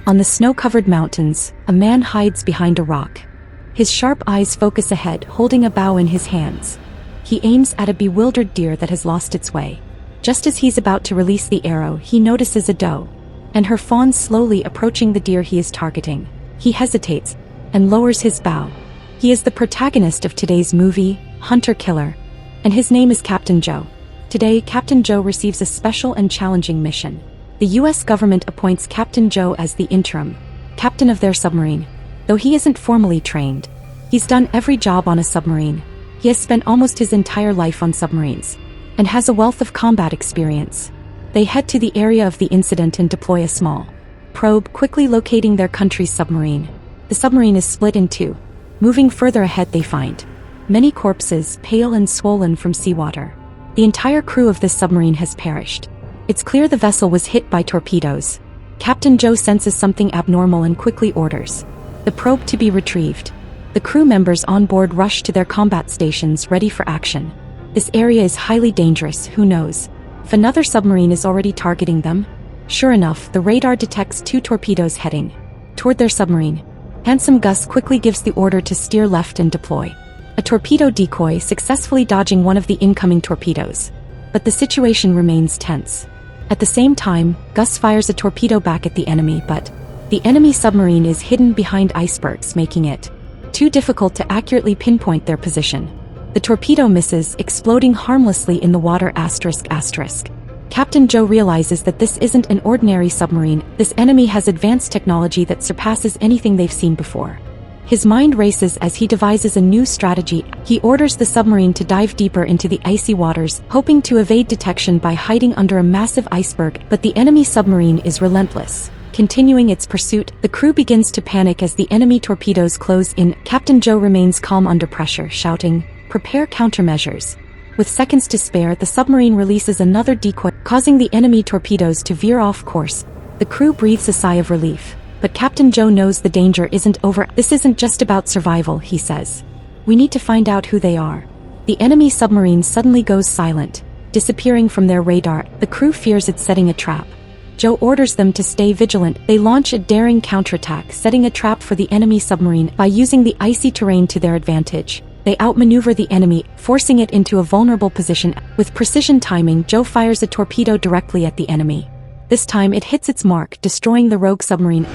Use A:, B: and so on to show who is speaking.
A: On the snow-covered mountains, a man hides behind a rock. His sharp eyes focus ahead, holding a bow in his hands. He aims at a bewildered deer that has lost its way. Just as he's about to release the arrow, he notices a doe and her fawn slowly approaching the deer he is targeting. He hesitates and lowers his bow. He is the protagonist of today's movie, Hunter-Killer, and his name is Captain Joe. Today, Captain Joe receives a special and challenging mission. The US government appoints Captain Joe as the interim captain of their submarine. Though he isn't formally trained, he's done every job on a submarine. He has spent almost his entire life on submarines and has a wealth of combat experience. They head to the area of the incident and deploy a small probe, quickly locating their country's submarine. The submarine is split in two. Moving further ahead, they find many corpses, pale and swollen from seawater. The entire crew of this submarine has perished. It's clear the vessel was hit by torpedoes. Captain Joe senses something abnormal and quickly orders the probe to be retrieved. The crew members on board rush to their combat stations, ready for action. This area is highly dangerous. Who knows if another submarine is already targeting them? Sure enough, the radar detects two torpedoes heading toward their submarine. Handsome Gus quickly gives the order to steer left and deploy a torpedo decoy, successfully dodging one of the incoming torpedoes. But the situation remains tense. At the same time, Gus fires a torpedo back at the enemy, but the enemy submarine is hidden behind icebergs, making it too difficult to accurately pinpoint their position. The torpedo misses, exploding harmlessly in the water. Captain Joe realizes that this isn't an ordinary submarine. This enemy has advanced technology that surpasses anything they've seen before. His mind races as he devises a new strategy. He orders the submarine to dive deeper into the icy waters, hoping to evade detection by hiding under a massive iceberg, but the enemy submarine is relentless. Continuing its pursuit, the crew begins to panic as the enemy torpedoes close in. Captain Joe remains calm under pressure, shouting, "Prepare countermeasures." With seconds to spare, the submarine releases another decoy, causing the enemy torpedoes to veer off course. The crew breathes a sigh of relief. But Captain Joe knows the danger isn't over. This isn't just about survival, he says. We need to find out who they are. The enemy submarine suddenly goes silent, disappearing from their radar. The crew fears it's setting a trap. Joe orders them to stay vigilant. They launch a daring counterattack, setting a trap for the enemy submarine by using the icy terrain to their advantage. They outmaneuver the enemy, forcing it into a vulnerable position. With precision timing, Joe fires a torpedo directly at the enemy. This time it hits its mark, destroying the rogue submarine.